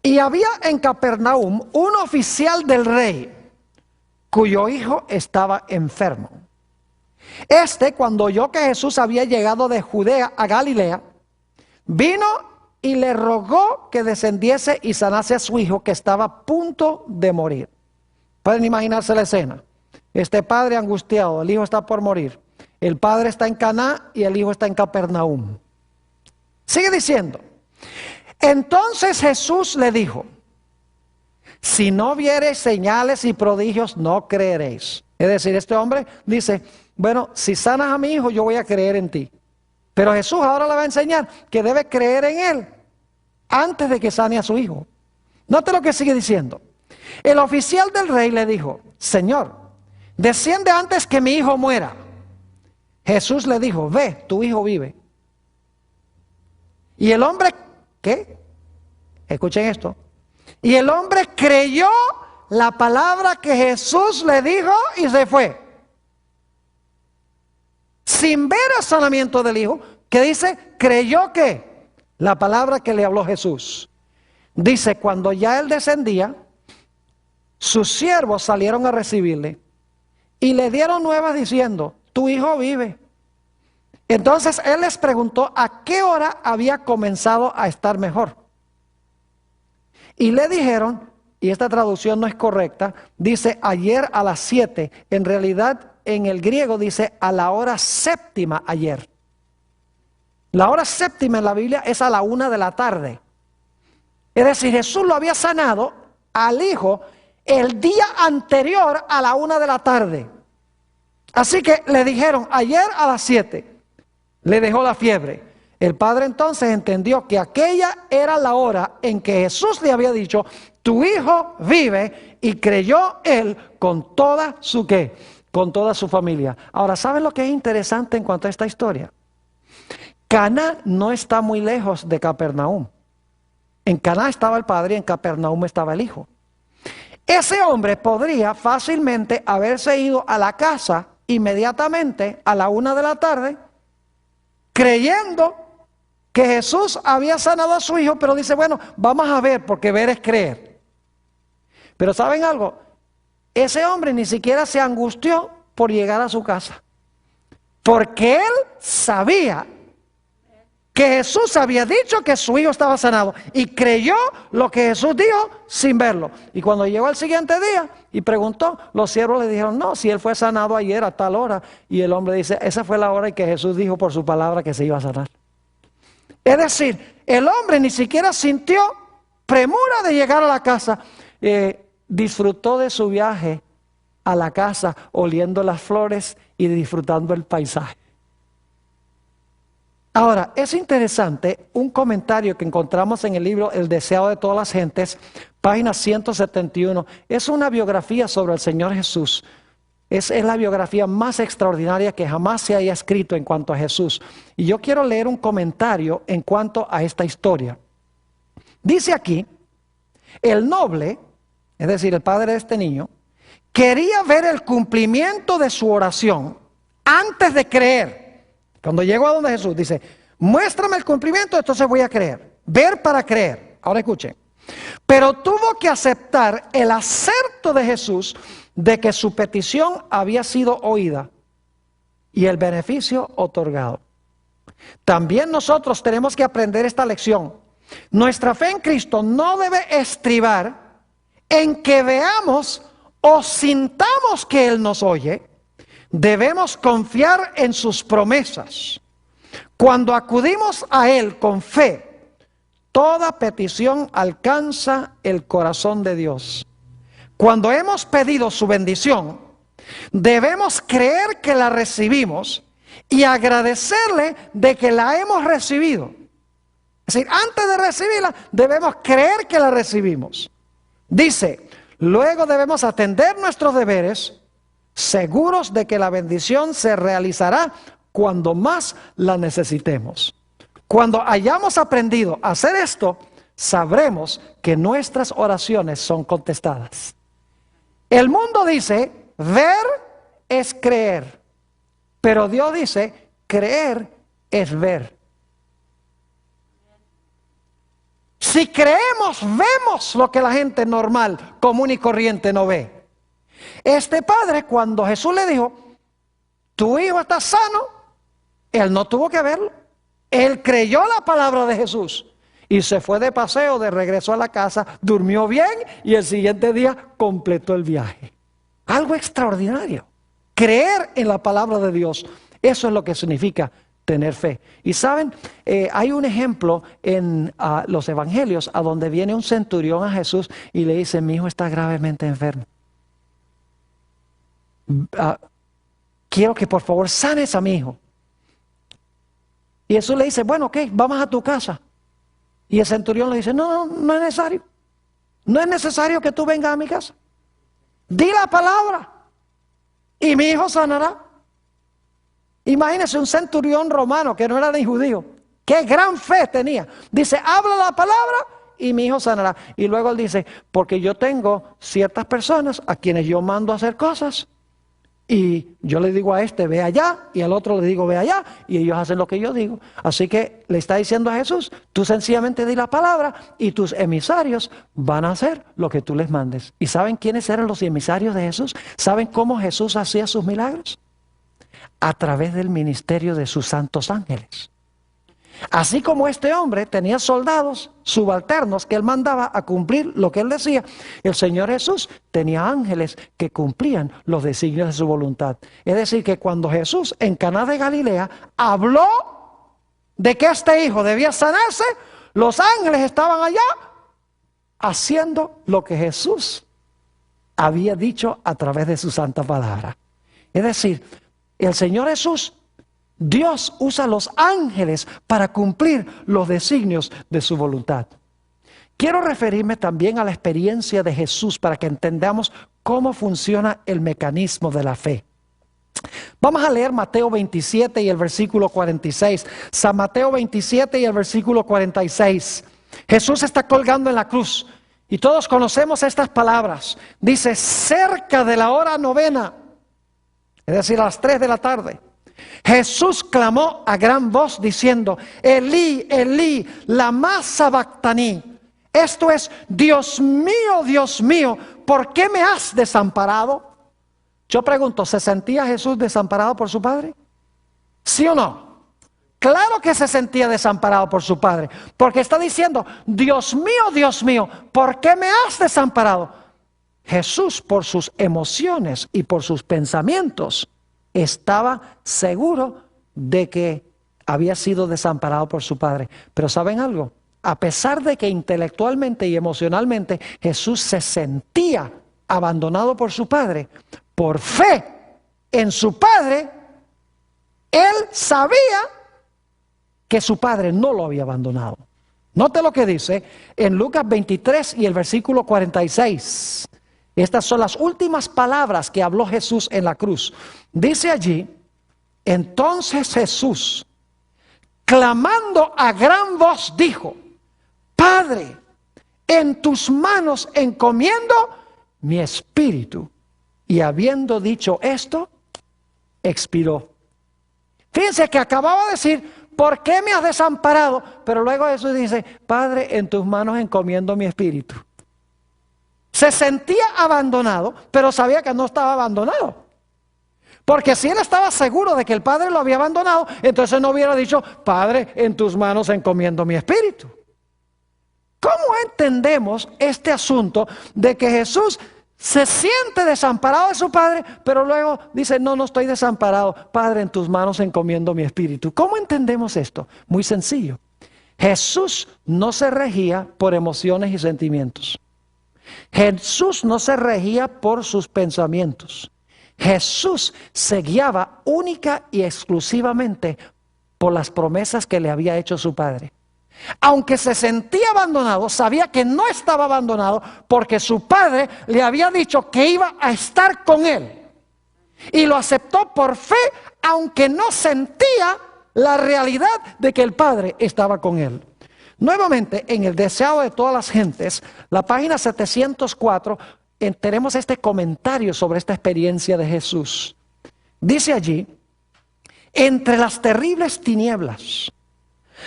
Y había en Capernaum un oficial del rey, cuyo hijo estaba enfermo. Cuando oyó que Jesús había llegado de Judea a Galilea, vino y le rogó que descendiese y sanase a su hijo, que estaba a punto de morir. Pueden imaginarse la escena. Este padre angustiado, el hijo está por morir. El padre está en Caná y el hijo está en Capernaum. Sigue diciendo. Entonces Jesús le dijo, si no viereis señales y prodigios, no creeréis. Es decir, este hombre dice, bueno, si sanas a mi hijo, yo voy a creer en ti. Pero Jesús ahora le va a enseñar que debe creer en él antes de que sane a su hijo. Note lo que sigue diciendo. El oficial del rey le dijo, Señor, desciende antes que mi hijo muera. Jesús le dijo, ve, tu hijo vive. Y el hombre, ¿qué? Escuchen esto. Y el hombre creyó la palabra que Jesús le dijo y se fue. Sin ver el sanamiento del hijo, que dice, creyó que la palabra que le habló Jesús. Dice, cuando ya él descendía, sus siervos salieron a recibirle y le dieron nuevas diciendo, tu hijo vive. Entonces él les preguntó a qué hora había comenzado a estar mejor. Y le dijeron, y esta traducción no es correcta, dice ayer a las 7. En realidad en el griego dice a la hora séptima ayer. La hora séptima en la Biblia es a la 1 de la tarde. Es decir, Jesús lo había sanado al hijo el día anterior a la 1 de la tarde. Así que le dijeron ayer a las 7. Le dejó la fiebre. El padre entonces entendió que aquella era la hora en que Jesús le había dicho, tu hijo vive, y creyó él con toda su ¿qué? Con toda su familia. Ahora, ¿saben lo que es interesante en cuanto a esta historia? Caná no está muy lejos de Capernaum. En Caná estaba el padre y en Capernaum estaba el hijo. Ese hombre podría fácilmente haberse ido a la casa inmediatamente a la 1 de la tarde, creyendo que Jesús había sanado a su hijo, pero dice, bueno, vamos a ver, porque ver es creer. Pero ¿saben algo? Ese hombre ni siquiera se angustió por llegar a su casa, porque él sabía que Jesús había dicho que su hijo estaba sanado y creyó lo que Jesús dijo sin verlo. Y cuando llegó al siguiente día y preguntó, los siervos le dijeron, no, si él fue sanado ayer a tal hora. Y el hombre dice, esa fue la hora en que Jesús dijo por su palabra que se iba a sanar. Es decir, el hombre ni siquiera sintió premura de llegar a la casa. Disfrutó de su viaje a la casa oliendo las flores y disfrutando el paisaje. Ahora, es interesante un comentario que encontramos en el libro El deseado de todas las gentes, página 171. Es una biografía sobre el Señor Jesús. Es la biografía más extraordinaria que jamás se haya escrito en cuanto a Jesús. Y yo quiero leer un comentario en cuanto a esta historia. Dice aquí, el noble, es decir, el padre de este niño, quería ver el cumplimiento de su oración antes de creer. Cuando llegó a donde Jesús, dice, muéstrame el cumplimiento, entonces voy a creer. Ver para creer. Ahora escuchen. Pero tuvo que aceptar el acerto de Jesús de que su petición había sido oída y el beneficio otorgado. También nosotros tenemos que aprender esta lección. Nuestra fe en Cristo no debe estribar en que veamos o sintamos que Él nos oye. Debemos confiar en sus promesas. Cuando acudimos a Él con fe, toda petición alcanza el corazón de Dios. Cuando hemos pedido su bendición, debemos creer que la recibimos y agradecerle de que la hemos recibido. Es decir, antes de recibirla, debemos creer que la recibimos. Dice, luego debemos atender nuestros deberes, seguros de que la bendición se realizará cuando más la necesitemos. Cuando hayamos aprendido a hacer esto, sabremos que nuestras oraciones son contestadas. El mundo dice, ver es creer, pero Dios dice, creer es ver. Si creemos, vemos lo que la gente normal, común y corriente no ve. Este padre, cuando Jesús le dijo, tu hijo está sano, él no tuvo que verlo. Él creyó la palabra de Jesús y se fue de paseo, de regreso a la casa, durmió bien y el siguiente día completó el viaje. Algo extraordinario. Creer en la palabra de Dios, eso es lo que significa tener fe. Y saben, hay un ejemplo en los evangelios a donde viene un centurión a Jesús y le dice, mi hijo está gravemente enfermo. Quiero que por favor sanes a mi hijo. Y Jesús le dice, bueno, ok, vamos a tu casa. Y el centurión le dice, no es necesario. No es necesario que tú vengas a mi casa. Di la palabra y mi hijo sanará. Imagínese un centurión romano que no era ni judío. Qué gran fe tenía. Dice, habla la palabra y mi hijo sanará. Y luego él dice, porque yo tengo ciertas personas a quienes yo mando a hacer cosas. Y yo le digo a este, ve allá, y al otro le digo, ve allá, y ellos hacen lo que yo digo. Así que le está diciendo a Jesús, tú sencillamente di la palabra y tus emisarios van a hacer lo que tú les mandes. ¿Y saben quiénes eran los emisarios de Jesús? ¿Saben cómo Jesús hacía sus milagros? A través del ministerio de sus santos ángeles. Así como este hombre tenía soldados subalternos que él mandaba a cumplir lo que él decía, el Señor Jesús tenía ángeles que cumplían los designios de su voluntad. Es decir, que cuando Jesús en Caná de Galilea habló de que este hijo debía sanarse, los ángeles estaban allá haciendo lo que Jesús había dicho a través de su santa palabra. Es decir, el Señor Jesús, Dios usa los ángeles para cumplir los designios de su voluntad. Quiero referirme también a la experiencia de Jesús para que entendamos cómo funciona el mecanismo de la fe. Vamos a leer Mateo 27 y el versículo 46. San Mateo 27 y el versículo 46. Jesús está colgando en la cruz y todos conocemos estas palabras. Dice, cerca de la hora novena, es decir, a las 3 de la tarde, Jesús clamó a gran voz diciendo: Elí, Elí, lama sabactani. Esto es: Dios mío, ¿por qué me has desamparado? Yo pregunto, ¿se sentía Jesús desamparado por su Padre? ¿Sí o no? Claro que se sentía desamparado por su Padre, porque está diciendo: Dios mío, ¿por qué me has desamparado? Jesús, por sus emociones y por sus pensamientos, estaba seguro de que había sido desamparado por su Padre. Pero ¿saben algo? A pesar de que intelectualmente y emocionalmente Jesús se sentía abandonado por su Padre, por fe en su Padre, Él sabía que su Padre no lo había abandonado. Note lo que dice en Lucas 23 y el versículo 46. Estas son las últimas palabras que habló Jesús en la cruz. Dice allí: entonces Jesús, clamando a gran voz, dijo: Padre, en tus manos encomiendo mi espíritu. Y habiendo dicho esto, expiró. Fíjense que acababa de decir: ¿por qué me has desamparado? Pero luego Jesús dice: Padre, en tus manos encomiendo mi espíritu. Se sentía abandonado, pero sabía que no estaba abandonado. Porque si él estaba seguro de que el Padre lo había abandonado, entonces no hubiera dicho: Padre, en tus manos encomiendo mi espíritu. ¿Cómo entendemos este asunto de que Jesús se siente desamparado de su Padre, pero luego dice: no estoy desamparado, Padre, en tus manos encomiendo mi espíritu? ¿Cómo entendemos esto? Muy sencillo. Jesús no se regía por emociones y sentimientos. Jesús no se regía por sus pensamientos. Jesús se guiaba única y exclusivamente por las promesas que le había hecho su Padre. Aunque se sentía abandonado, sabía que no estaba abandonado porque su Padre le había dicho que iba a estar con él. Y lo aceptó por fe, aunque no sentía la realidad de que el Padre estaba con él. Nuevamente, en el deseado de todas las gentes, la página 704, tenemos este comentario sobre esta experiencia de Jesús. Dice allí: entre las terribles tinieblas,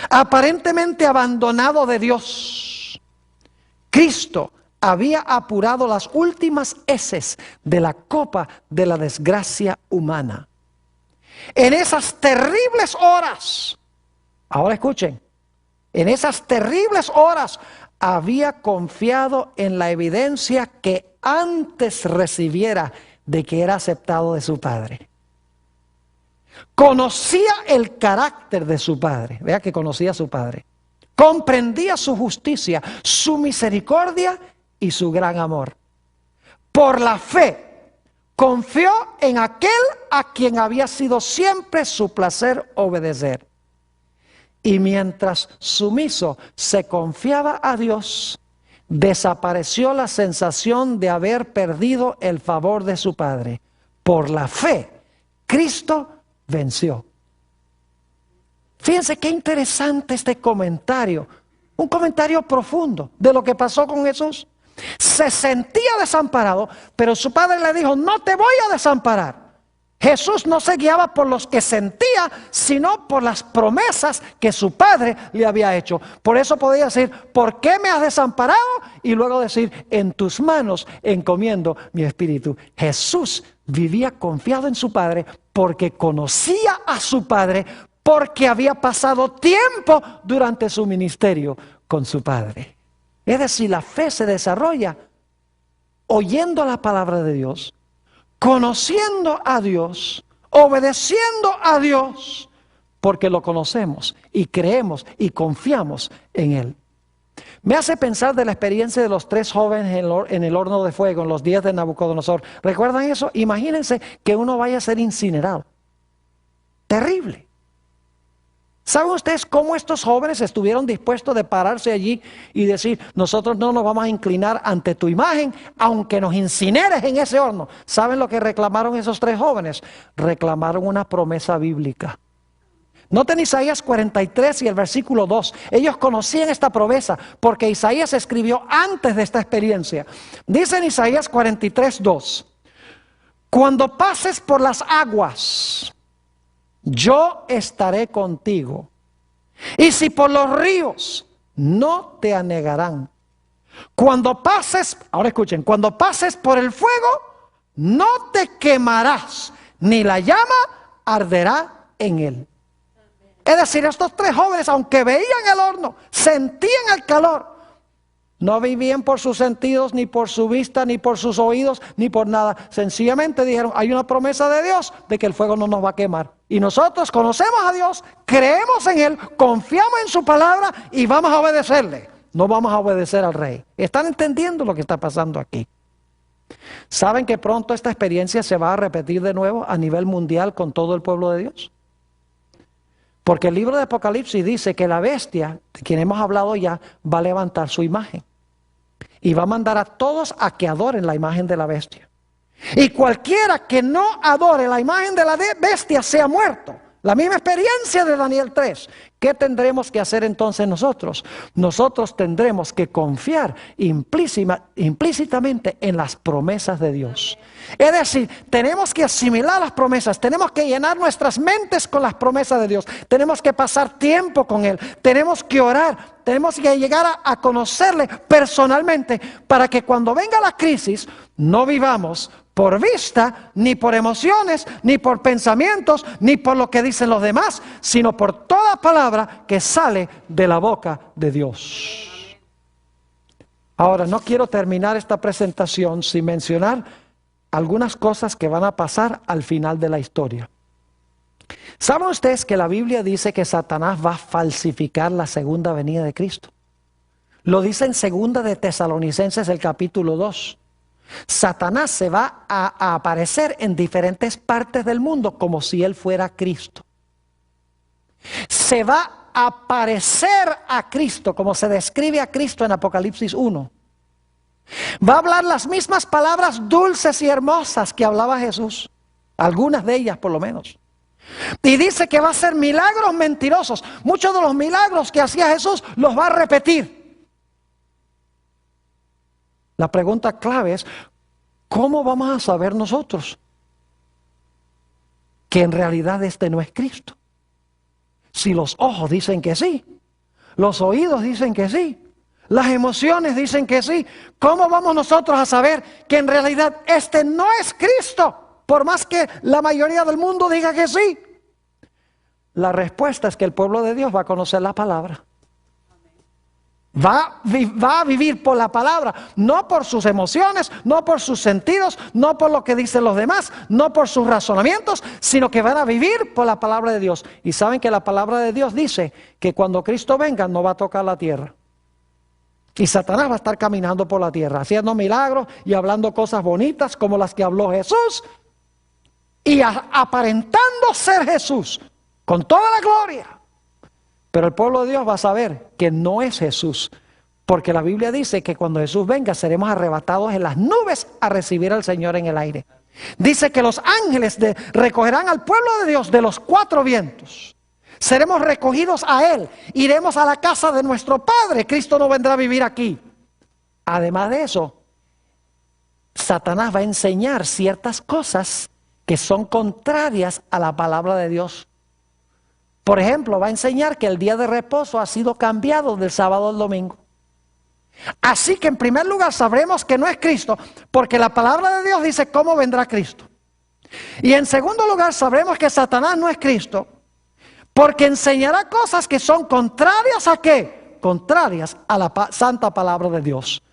aparentemente abandonado de Dios, Cristo había apurado las últimas heces de la copa de la desgracia humana. En esas terribles horas, ahora escuchen, en esas terribles horas había confiado en la evidencia que antes recibiera de que era aceptado de su Padre. Conocía el carácter de su Padre. Vea que conocía a su Padre. Comprendía su justicia, su misericordia y su gran amor. Por la fe, confió en aquel a quien había sido siempre su placer obedecer. Y mientras sumiso se confiaba a Dios, desapareció la sensación de haber perdido el favor de su Padre. Por la fe, Cristo venció. Fíjense qué interesante este comentario. Un comentario profundo de lo que pasó con Jesús. Se sentía desamparado, pero su Padre le dijo: no te voy a desamparar. Jesús no se guiaba por los que sentía, sino por las promesas que su Padre le había hecho. Por eso podía decir: ¿por qué me has desamparado? Y luego decir: en tus manos encomiendo mi espíritu. Jesús vivía confiado en su Padre porque conocía a su Padre, porque había pasado tiempo durante su ministerio con su Padre. Es decir, la fe se desarrolla oyendo la palabra de Dios, conociendo a Dios, obedeciendo a Dios, porque lo conocemos y creemos y confiamos en Él. Me hace pensar de la experiencia de los 3 jóvenes en el horno de fuego en los días de Nabucodonosor. ¿Recuerdan eso? Imagínense que uno vaya a ser incinerado. Terrible. ¿Saben ustedes cómo estos jóvenes estuvieron dispuestos de pararse allí y decir: nosotros no nos vamos a inclinar ante tu imagen, aunque nos incineres en ese horno? ¿Saben lo que reclamaron esos 3 jóvenes? Reclamaron una promesa bíblica. Noten Isaías 43 y el versículo 2. Ellos conocían esta promesa porque Isaías escribió antes de esta experiencia. Dice en Isaías 43, 2: Cuando pases por las aguas, yo estaré contigo. Y si por los ríos, no te anegarán. Cuando pases, ahora escuchen, cuando pases por el fuego, no te quemarás, ni la llama arderá en él. Es decir, estos tres jóvenes, aunque veían el horno, sentían el calor, no vivían por sus sentidos, ni por su vista, ni por sus oídos, ni por nada. Sencillamente dijeron, hay una promesa de Dios de que el fuego no nos va a quemar. Y nosotros conocemos a Dios, creemos en Él, confiamos en su palabra y vamos a obedecerle. No vamos a obedecer al rey. ¿Están entendiendo lo que está pasando aquí? ¿Saben que pronto esta experiencia se va a repetir de nuevo a nivel mundial con todo el pueblo de Dios? Porque el libro de Apocalipsis dice que la bestia, de quien hemos hablado ya, va a levantar su imagen. Y va a mandar a todos a que adoren la imagen de la bestia. Y cualquiera que no adore la imagen de la bestia sea muerto. La misma experiencia de Daniel 3. ¿Qué tendremos que hacer entonces nosotros? Nosotros tendremos que confiar implícitamente en las promesas de Dios. Es decir, tenemos que asimilar las promesas, tenemos que llenar nuestras mentes con las promesas de Dios, tenemos que pasar tiempo con Él, tenemos que orar, tenemos que llegar a conocerle personalmente para que cuando venga la crisis no vivamos por vista, ni por emociones, ni por pensamientos, ni por lo que dicen los demás, sino por toda palabra que sale de la boca de Dios. Ahora, no quiero terminar esta presentación sin mencionar algunas cosas que van a pasar al final de la historia. ¿Saben ustedes que la Biblia dice que Satanás va a falsificar la segunda venida de Cristo? Lo dice en 2 de Tesalonicenses, el capítulo 2. Satanás se va a aparecer en diferentes partes del mundo como si él fuera Cristo. Se va a parecer a Cristo como se describe a Cristo en Apocalipsis 1. Va a hablar las mismas palabras dulces y hermosas que hablaba Jesús, algunas de ellas por lo menos. Y dice que va a hacer milagros mentirosos. Muchos de los milagros que hacía Jesús los va a repetir. La pregunta clave es, ¿cómo vamos a saber nosotros que en realidad este no es Cristo? Si los ojos dicen que sí, los oídos dicen que sí, las emociones dicen que sí, ¿cómo vamos nosotros a saber que en realidad este no es Cristo? Por más que la mayoría del mundo diga que sí. La respuesta es que el pueblo de Dios va a conocer la palabra. Va a vivir por la palabra, no por sus emociones, no por sus sentidos, no por lo que dicen los demás, no por sus razonamientos, sino que van a vivir por la palabra de Dios. Y saben que la palabra de Dios dice que cuando Cristo venga no va a tocar la tierra. Y Satanás va a estar caminando por la tierra, haciendo milagros y hablando cosas bonitas como las que habló Jesús. Y aparentando ser Jesús, con toda la gloria. Pero el pueblo de Dios va a saber que no es Jesús, porque la Biblia dice que cuando Jesús venga seremos arrebatados en las nubes a recibir al Señor en el aire. Dice que los ángeles recogerán al pueblo de Dios de los 4 vientos. Seremos recogidos a Él, iremos a la casa de nuestro Padre. Cristo no vendrá a vivir aquí. Además de eso, Satanás va a enseñar ciertas cosas que son contrarias a la palabra de Dios. Por ejemplo, va a enseñar que el día de reposo ha sido cambiado del sábado al domingo. Así que en primer lugar sabremos que no es Cristo, porque la palabra de Dios dice cómo vendrá Cristo. Y en segundo lugar sabremos que Satanás no es Cristo, porque enseñará cosas que son contrarias ¿a qué? Contrarias a la santa palabra de Dios.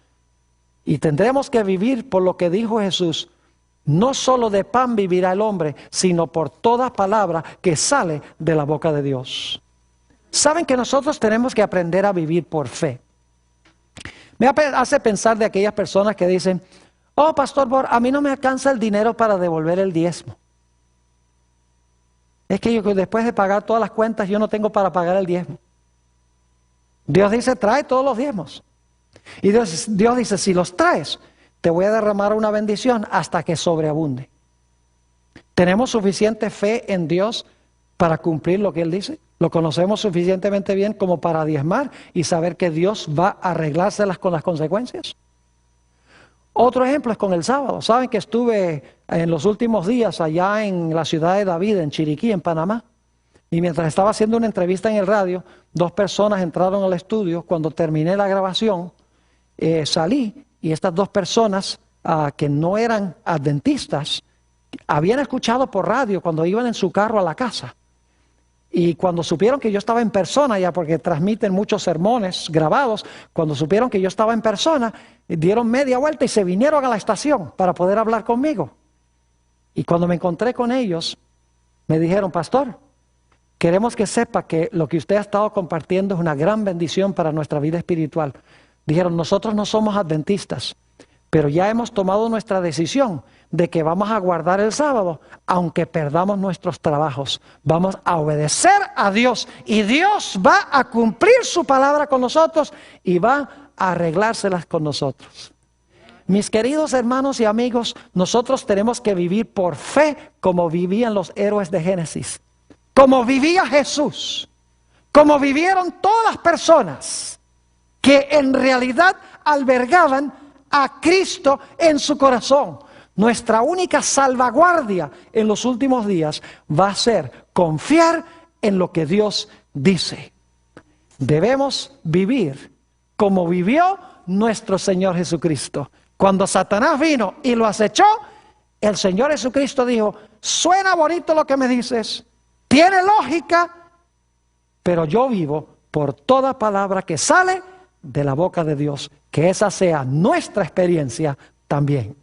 Y tendremos que vivir por lo que dijo Jesús. No solo de pan vivirá el hombre, sino por toda palabra que sale de la boca de Dios. Saben que nosotros tenemos que aprender a vivir por fe. Me hace pensar de aquellas personas que dicen, oh Pastor Bor, a mí no me alcanza el dinero para devolver el diezmo. Es que yo después de pagar todas las cuentas yo no tengo para pagar el diezmo. Dios dice, trae todos los diezmos. Y Dios dice, si los traes, te voy a derramar una bendición hasta que sobreabunde. ¿Tenemos suficiente fe en Dios para cumplir lo que Él dice? ¿Lo conocemos suficientemente bien como para diezmar y saber que Dios va a arreglárselas con las consecuencias? Otro ejemplo es con el sábado. Saben que estuve en los últimos días allá en la ciudad de David, en Chiriquí, en Panamá. Y mientras estaba haciendo una entrevista en el radio, 2 personas entraron al estudio. Cuando terminé la grabación, salí y estas 2 personas que no eran adventistas, habían escuchado por radio cuando iban en su carro a la casa. Y cuando supieron que yo estaba en persona, ya porque transmiten muchos sermones grabados, cuando supieron que yo estaba en persona, dieron media vuelta y se vinieron a la estación para poder hablar conmigo. Y cuando me encontré con ellos, me dijeron: pastor, queremos que sepa que lo que usted ha estado compartiendo es una gran bendición para nuestra vida espiritual. Dijeron: nosotros no somos adventistas, pero ya hemos tomado nuestra decisión de que vamos a guardar el sábado, aunque perdamos nuestros trabajos. Vamos a obedecer a Dios y Dios va a cumplir su palabra con nosotros y va a arreglárselas con nosotros. Mis queridos hermanos y amigos, nosotros tenemos que vivir por fe como vivían los héroes de Génesis, como vivía Jesús, como vivieron todas las personas que en realidad albergaban a Cristo en su corazón. Nuestra única salvaguardia en los últimos días va a ser confiar en lo que Dios dice. Debemos vivir como vivió nuestro Señor Jesucristo. Cuando Satanás vino y lo acechó, el Señor Jesucristo dijo: suena bonito lo que me dices, tiene lógica, pero yo vivo por toda palabra que sale de la boca de Dios. Que esa sea nuestra experiencia también.